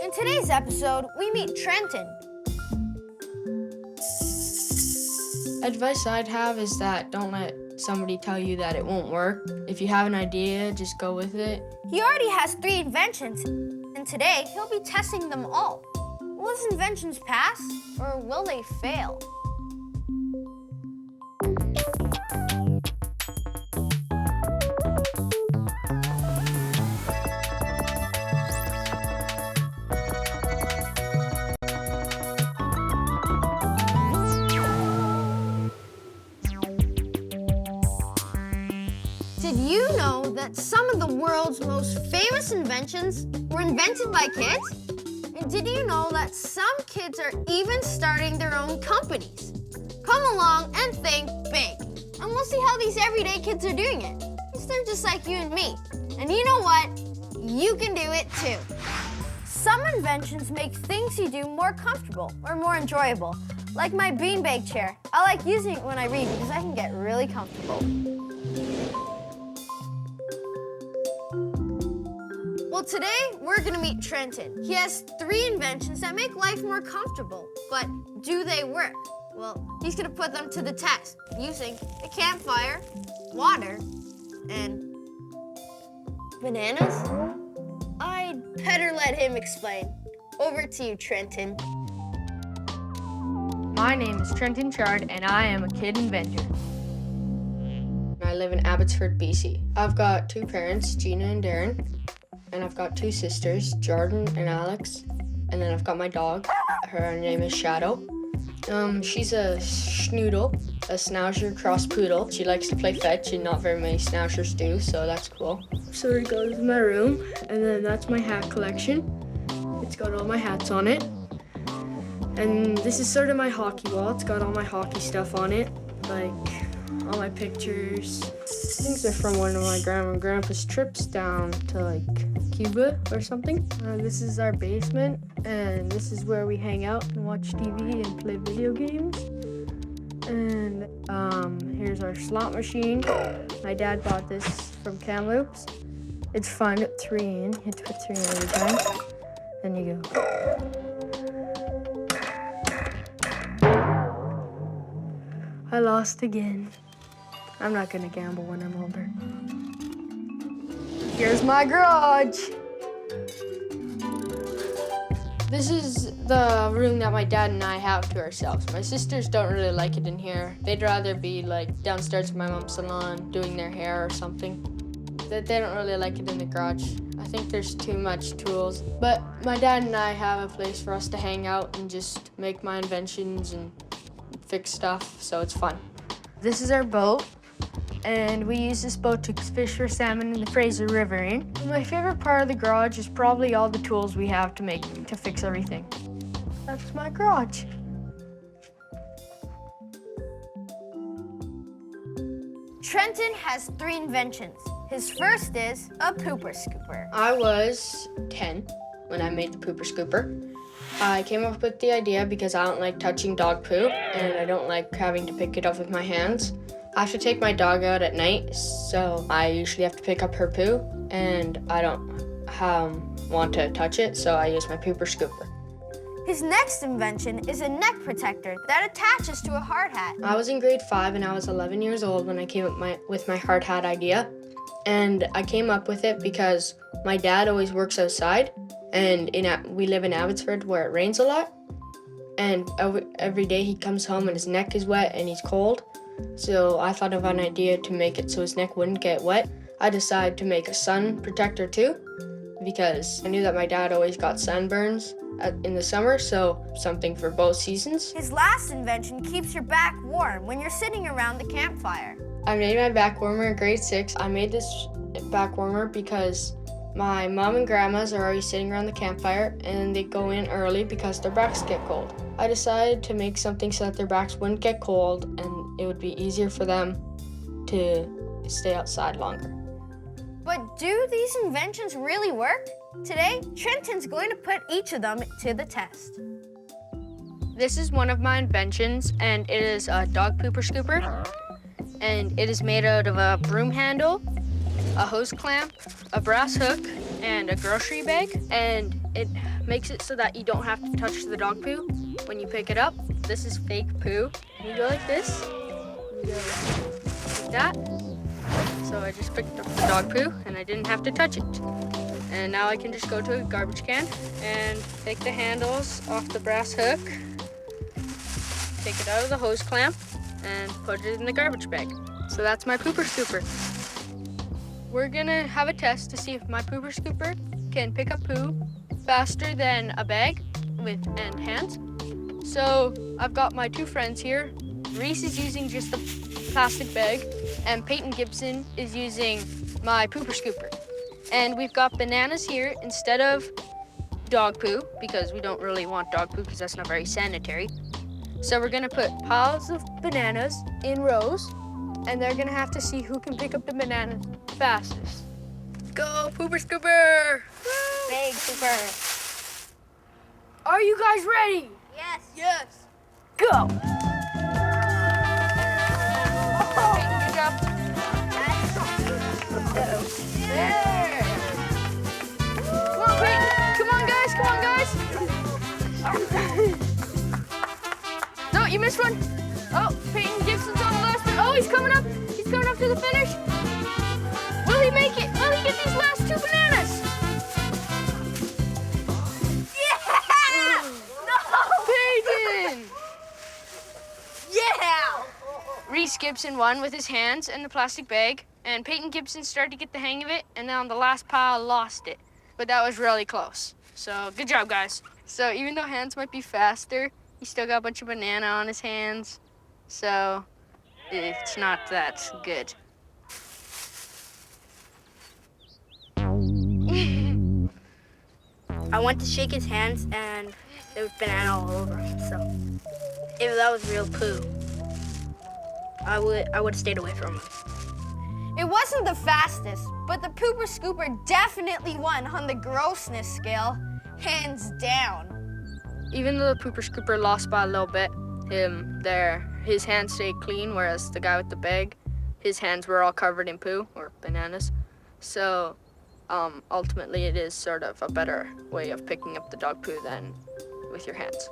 In today's episode, we meet Trenton. Advice I'd have is that don't let somebody tell you that it won't work. If you have an idea, just go with it. He already has 3 inventions, and today he'll be testing them all. Will his inventions pass, or will they fail? Did you know that some of the world's most famous inventions were invented by kids? And did you know that some kids are even starting their own companies? Come along and think big. And we'll see how these everyday kids are doing it. Because they're just like you and me. And you know what? You can do it too. Some inventions make things you do more comfortable or more enjoyable. Like my beanbag chair. I like using it when I read because I can get really comfortable. Well, today we're gonna meet Trenton. He has 3 inventions that make life more comfortable, but do they work? Well, he's gonna put them to the test using a campfire, water, and bananas? I'd better let him explain. Over to you, Trenton. My name is Trenton Chard, and I am a kid inventor. I live in Abbotsford, BC. I've got 2 parents, Gina and Darren. And I've got 2 sisters, Jordan and Alex. And then I've got my dog. Her name is Shadow. She's a schnoodle, a schnauzer cross poodle. She likes to play fetch, and not very many schnauzers do, so that's cool. So it goes in my room, and then that's my hat collection. It's got all my hats on it. And this is sort of my hockey wall. It's got all my hockey stuff on it, like all my pictures. Things are from one of my grandma and grandpa's trips down to like Cuba or something. This is our basement, and this is where we hang out and watch TV and play video games. And here's our slot machine. My dad bought this from Kamloops. It's fun at 3 in. You have to put 3 in every time. Then you go. I lost again. I'm not gonna gamble when I'm older. Here's my garage. This is the room that my dad and I have to ourselves. My sisters don't really like it in here. They'd rather be like downstairs in my mom's salon doing their hair or something. They don't really like it in the garage. I think there's too much tools. But my dad and I have a place for us to hang out and just make my inventions and fix stuff, so it's fun. This is our boat. And we use this boat to fish for salmon in the Fraser River. My favorite part of the garage is probably all the tools we have to fix everything. That's my garage. Trenton has 3 inventions. His first is a pooper scooper. I was 10 when I made the pooper scooper. I came up with the idea because I don't like touching dog poo, and I don't like having to pick it up with my hands. I have to take my dog out at night, so I usually have to pick up her poo, and I don't want to touch it, so I use my pooper scooper. His next invention is a neck protector that attaches to a hard hat. I was in grade 5 and I was 11 years old when I came up with my hard hat idea, and I came up with it because my dad always works outside, and we live in Abbotsford where it rains a lot, and every day he comes home and his neck is wet and he's cold. So I thought of an idea to make it so his neck wouldn't get wet. I decided to make a sun protector too, because I knew that my dad always got sunburns in the summer, so something for both seasons. His last invention keeps your back warm when you're sitting around the campfire. I made my back warmer in grade 6. I made this back warmer because my mom and grandmas are already sitting around the campfire, and they go in early because their backs get cold. I decided to make something so that their backs wouldn't get cold and it would be easier for them to stay outside longer. But do these inventions really work? Today, Trenton's going to put each of them to the test. This is one of my inventions, and it is a dog pooper scooper. And it is made out of a broom handle, a hose clamp, a brass hook, and a grocery bag. And it makes it so that you don't have to touch the dog poo when you pick it up. This is fake poo. You go like this, you go like that. So I just picked up the dog poo and I didn't have to touch it. And now I can just go to a garbage can and take the handles off the brass hook, take it out of the hose clamp, and put it in the garbage bag. So that's my pooper scooper. We're gonna have a test to see if my pooper scooper can pick up poo faster than a bag and hands. So I've got my two friends here. Reese is using just the plastic bag, and Peyton Gibson is using my pooper scooper. And we've got bananas here instead of dog poo, because we don't really want dog poo because that's not very sanitary. So we're gonna put piles of bananas in rows, and they're gonna have to see who can pick up the bananas fastest. Go, pooper scooper! Big pooper. Are you guys ready? Yes. Yes. Go! Peyton, good job. There! Come on, Peyton! Come on, guys! Come on, guys! No, you missed one. Oh, Peyton Gibson's on the last one. Oh, he's coming up. He's coming up to the finish. Will he make it? Will he get these last two bananas? Yeah! No! Peyton! Yeah! Reese Gibson won with his hands and the plastic bag, and Peyton Gibson started to get the hang of it, and then on the last pile lost it. But that was really close. So good job, guys. So even though hands might be faster, he still got a bunch of banana on his hands. So it's not that good. I went to shake his hands and there was banana all over him. So if that was real poo, I would have stayed away from him. It wasn't the fastest, but the pooper scooper definitely won on the grossness scale, hands down. Even though the pooper scooper lost by a little bit, his hands stayed clean, whereas the guy with the bag, his hands were all covered in poo or bananas. So ultimately it is sort of a better way of picking up the dog poo than with your hands.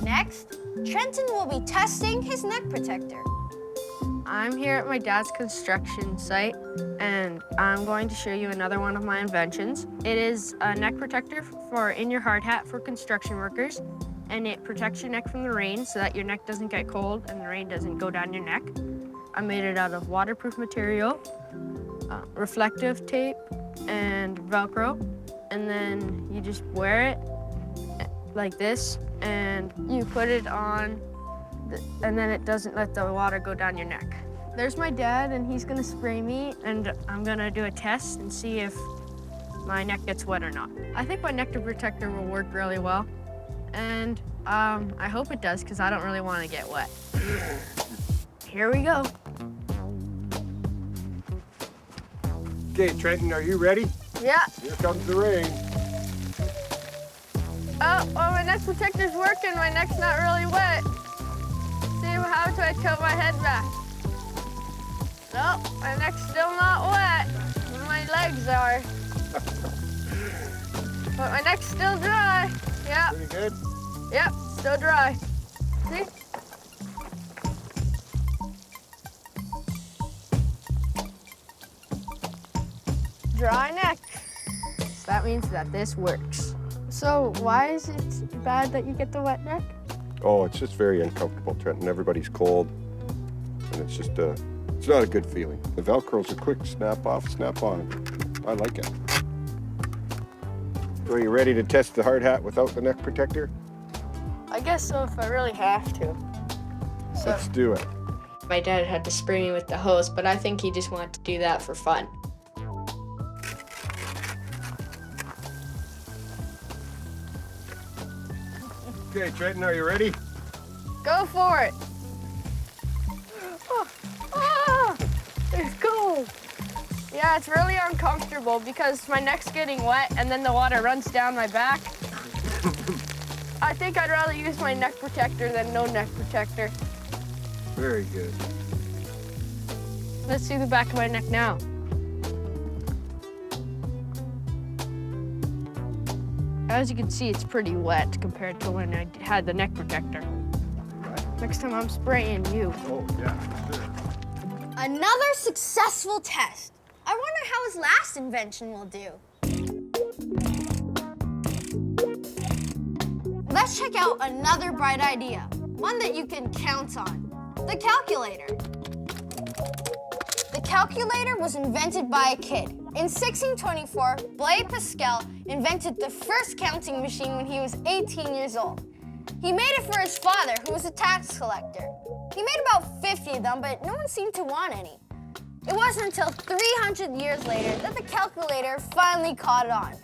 Next, Trenton will be testing his neck protector. I'm here at my dad's construction site, and I'm going to show you another one of my inventions. It is a neck protector for in your hard hat for construction workers, and it protects your neck from the rain so that your neck doesn't get cold and the rain doesn't go down your neck. I made it out of waterproof material, reflective tape, and Velcro, and then you just wear it like this, and you put it on, and then it doesn't let the water go down your neck. There's my dad, and he's gonna spray me, and I'm gonna do a test and see if my neck gets wet or not. I think my neck protector will work really well, and I hope it does, because I don't really want to get wet. Here we go. Okay, Trenton, are you ready? Yeah. Here comes the rain. Oh, well, my neck protector's working. My neck's not really wet. See, how do I tilt my head back? No, my neck's still not wet. My legs are. But my neck's still dry. Yeah. Pretty good? Yep, still dry. See? Dry neck. So that means that this works. So why is it bad that you get the wet neck? Oh, it's just very uncomfortable, Trenton. Everybody's cold, and it's just it's not a good feeling. The Velcro's a quick snap off, snap on. I like it. So are you ready to test the hard hat without the neck protector? I guess so if I really have to. So Let's do it. my dad had to spray me with the hose, but I think he just wanted to do that for fun. Okay, Trenton, are you ready? Go for it. Oh, it's cold. Yeah, it's really uncomfortable because my neck's getting wet and then the water runs down my back. I think I'd rather use my neck protector than no neck protector. Very good. Let's see the back of my neck now. As you can see, it's pretty wet compared to when I had the neck protector. Next time I'm spraying you. Oh, yeah, sure. Another successful test. I wonder how his last invention will do. Let's check out another bright idea, one that you can count on, the calculator. The calculator was invented by a kid. In 1624, Blaise Pascal invented the first counting machine when he was 18 years old. He made it for his father, who was a tax collector. He made about 50 of them, but no one seemed to want any. It wasn't until 300 years later that the calculator finally caught on.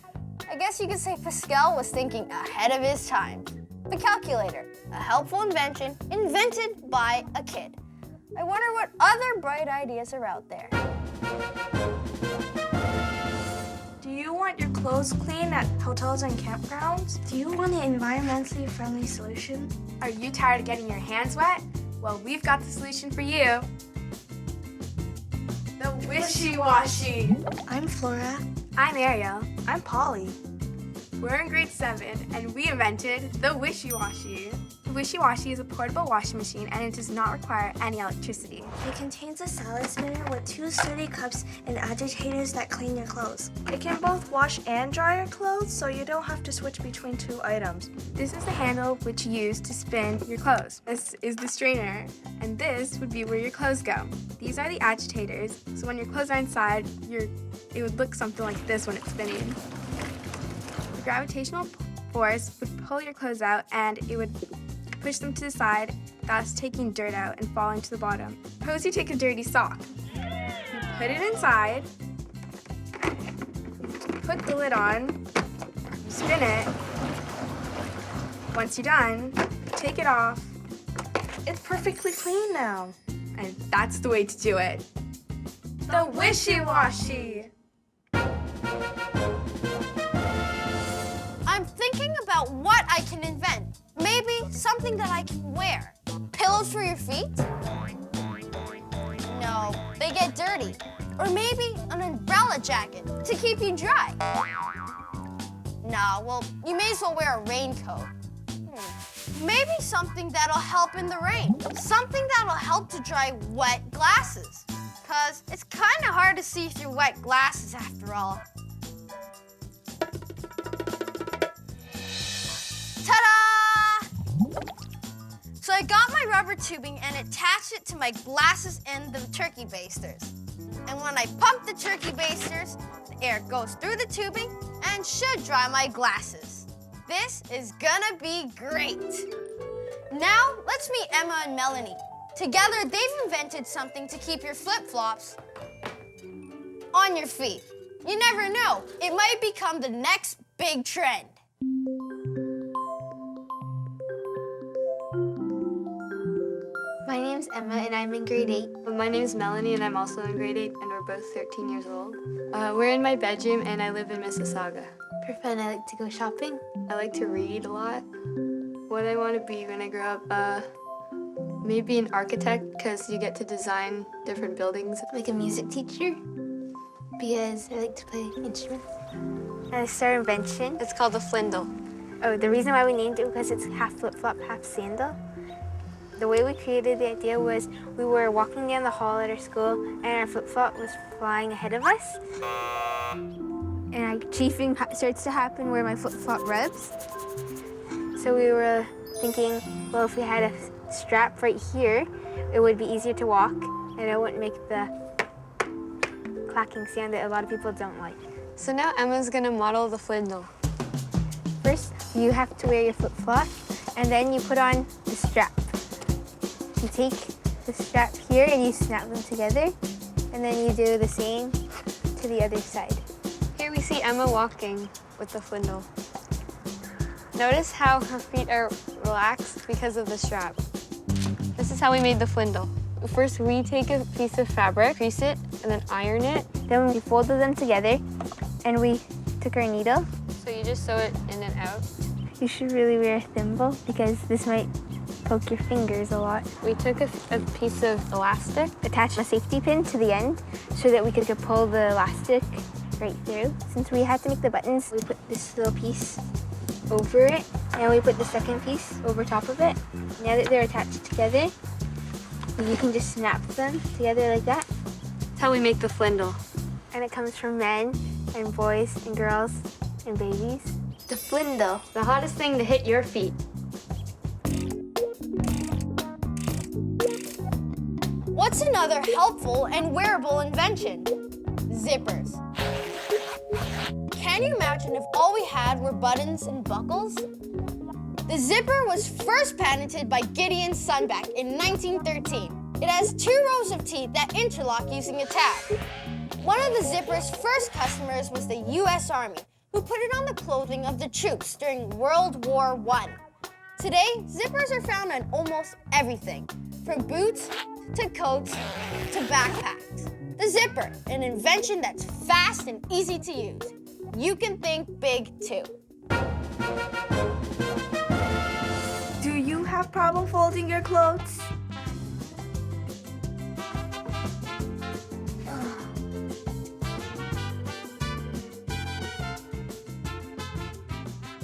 I guess you could say Pascal was thinking ahead of his time. The calculator, a helpful invention invented by a kid. I wonder what other bright ideas are out there. Do you want your clothes clean at hotels and campgrounds? Do you want an environmentally friendly solution? Are you tired of getting your hands wet? Well, we've got the solution for you. The Wishy-washy. I'm Flora. I'm Ariel. I'm Polly. We're in grade 7 and we invented the Wishy-washy. The Wishy-washy is a portable washing machine and it does not require any electricity. It contains a salad spinner with 2 sturdy cups and agitators that clean your clothes. It can both wash and dry your clothes, so you don't have to switch between 2 items. This is the handle which you use to spin your clothes. This is the strainer, and this would be where your clothes go. These are the agitators, so when your clothes are inside, it would look something like this when it's spinning. The gravitational force would pull your clothes out and it would push them to the side, thus taking dirt out and falling to the bottom. Suppose you take a dirty sock. You put it inside, put the lid on, spin it. Once you're done, take it off, It's perfectly clean now. and that's the way to do it. The Wishy-washy! I'm thinking about what I can invent. Maybe something that I can wear. Pillows for your feet? No, they get dirty. Or maybe an umbrella jacket to keep you dry. Nah, well, you may as well wear a raincoat. Maybe something that'll help in the rain. Something that'll help to dry wet glasses. 'Cause it's kind of hard to see through wet glasses after all. Ta-da! So I got my rubber tubing and attached it to my glasses and the turkey basters. And when I pump the turkey basters, the air goes through the tubing and should dry my glasses. This is gonna be great. Now, let's meet Emma and Melanie. Together, they've invented something to keep your flip-flops on your feet. You never know, it might become the next big trend. My name's Emma and I'm in grade 8. My name is Melanie and I'm also in grade 8 and we're both 13 years old. We're in my bedroom and I live in Mississauga. For fun, I like to go shopping. I like to read a lot. What I want to be when I grow up, maybe an architect because you get to design different buildings. Like a music teacher because I like to play instruments. And I started invention. It's called a flindle. Oh, the reason why we named it because it's half flip-flop, half sandal. The way we created the idea was we were walking down the hall at our school and our flip-flop was flying ahead of us. And chafing starts to happen where my flip-flop rubs. So we were thinking, well, if we had a strap right here, it would be easier to walk and it wouldn't make the clacking sound that a lot of people don't like. So now Emma's gonna model the flindle. First, you have to wear your flip-flop and then you put on the strap. You take the strap here and you snap them together and then you do the same to the other side. Here we see Emma walking with the flindle. Notice how her feet are relaxed because of the strap. This is how we made the flindle. First, we take a piece of fabric, crease it, and then iron it. Then we folded them together and we took our needle. So you just sew it in and out. You should really wear a thimble because this might poke your fingers a lot. We took a piece of elastic, Attach a safety pin to the end so that we could pull the elastic right through. Since we had to make the buttons, we put this little piece over it, and we put the second piece over top of it. Now that they're attached together, you can just snap them together like that. That's how we make the flindle. And it comes from men and boys and girls and babies. The flindle, the hottest thing to hit your feet. What's another helpful and wearable invention? Zippers. Can you imagine if all we had were buttons and buckles? The zipper was first patented by Gideon Sunback in 1913. It has 2 rows of teeth that interlock using a tab. One of the zipper's first customers was the U.S. Army, who put it on the clothing of the troops during World War I. Today, zippers are found on almost everything, from boots to coats to backpacks. The zipper, an invention that's fast and easy to use. You can think big too. Do you have problem folding your clothes?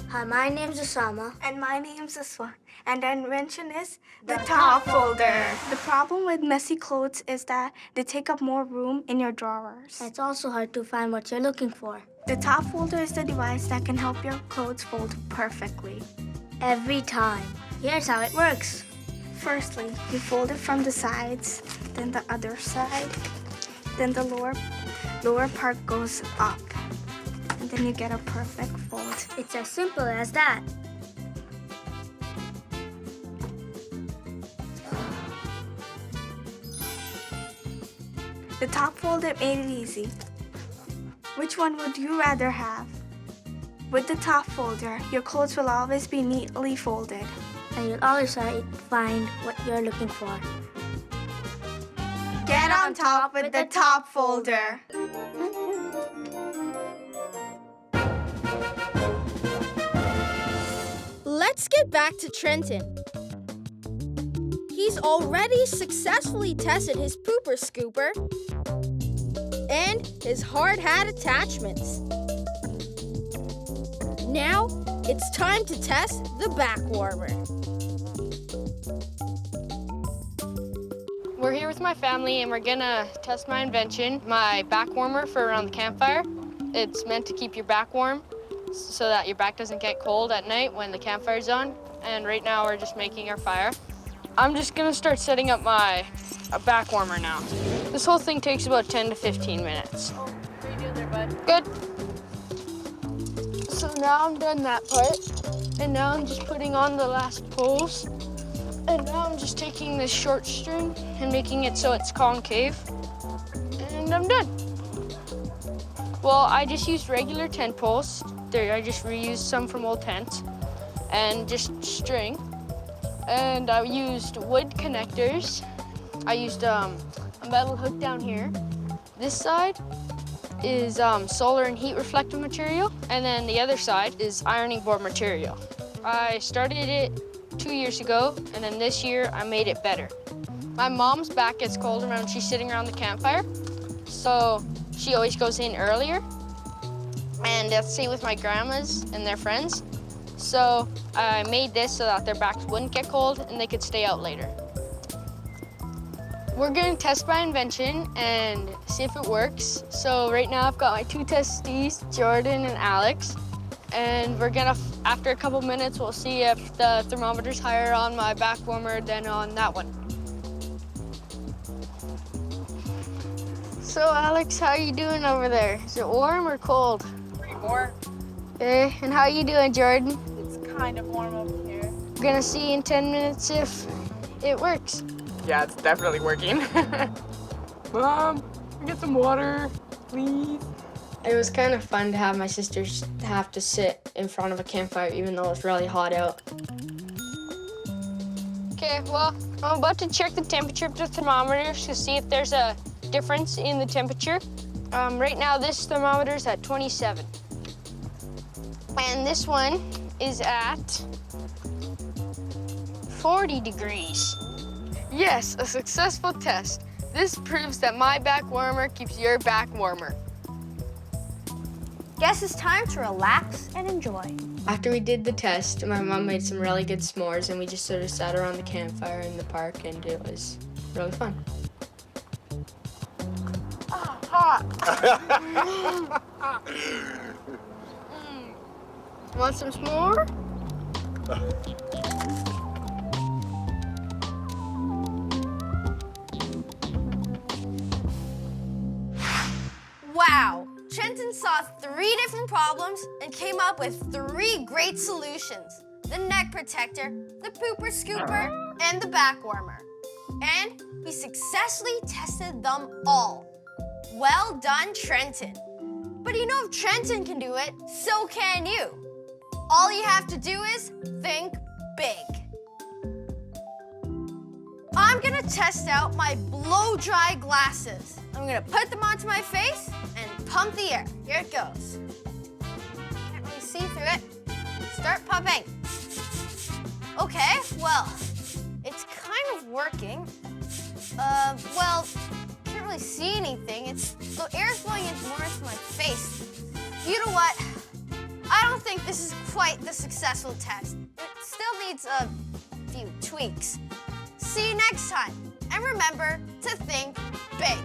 Hi, my name's Osama. And my name's Aswa. And the invention is the top folder. The problem with messy clothes is that they take up more room in your drawers. It's also hard to find what you're looking for. The top folder is the device that can help your clothes fold perfectly. Every time. Here's how it works. Firstly, you fold it from the sides, then the other side, then the lower part goes up, and then you get a perfect fold. It's as simple as that. The top folder made it easy. Which one would you rather have? With the top folder, your clothes will always be neatly folded. And you'll always find what you're looking for. Get on top with the top folder. Let's get back to Trenton. He's already successfully tested his pooper scooper and his hard hat attachments. Now it's time to test the back warmer. We're here with my family and we're gonna test my invention, my back warmer for around the campfire. It's meant to keep your back warm so that your back doesn't get cold at night when the campfire's on. And right now we're just making our fire. I'm just gonna start setting up my back warmer now. This whole thing takes about 10 to 15 minutes. How are you doing there, bud? Good. So now I'm done that part. And now I'm just putting on the last poles. And now I'm just taking this short string and making it so it's concave. And I'm done. Well, I just used regular tent poles. I just reused some from old tents. And just string. And I used wood connectors. I used a metal hook down here. This side is solar and heat reflective material. And then the other side is ironing board material. I started it 2 years ago, and then this year I made it better. My mom's back gets cold when she's sitting around the campfire, so she always goes in earlier. And that's the same with my grandmas and their friends. So I made this so that their backs wouldn't get cold and they could stay out later. We're gonna test my invention and see if it works. So right now I've got my 2 testees, Jordan and Alex. And we're gonna, after a couple minutes, we'll see if the thermometer's higher on my back warmer than on that one. So Alex, how are you doing over there? Is it warm or cold? Pretty warm. Okay, and how are you doing, Jordan? It's kind of warm over here. We're gonna see in 10 minutes if it works. Yeah, it's definitely working. Mom, can I get some water, please? It was kind of fun to have my sisters have to sit in front of a campfire even though it's really hot out. Okay, well, I'm about to check the temperature of the thermometers to see if there's a difference in the temperature. Right now, this thermometer's at 27. And this one is at 40 degrees. Yes, a successful test. This proves that my back warmer keeps your back warmer. Guess it's time to relax and enjoy. After we did the test, my mom made some really good s'mores, and we just sort of sat around the campfire in the park, and it was really fun. Want some s'more? Wow! Trenton saw 3 different problems and came up with 3 great solutions. The neck protector, the pooper scooper, and the back warmer. And he successfully tested them all. Well done, Trenton. But you know, if Trenton can do it, so can you. All you have to do is think big. I'm gonna test out my blow-dry glasses. I'm gonna put them onto my face and pump the air. Here it goes. Can't really see through it. Start pumping. Okay, well, it's kind of working. Well, can't really see anything. The air's blowing more into my face. You know what? I don't think this is quite the successful test. It still needs a few tweaks. See you next time. And remember to think big.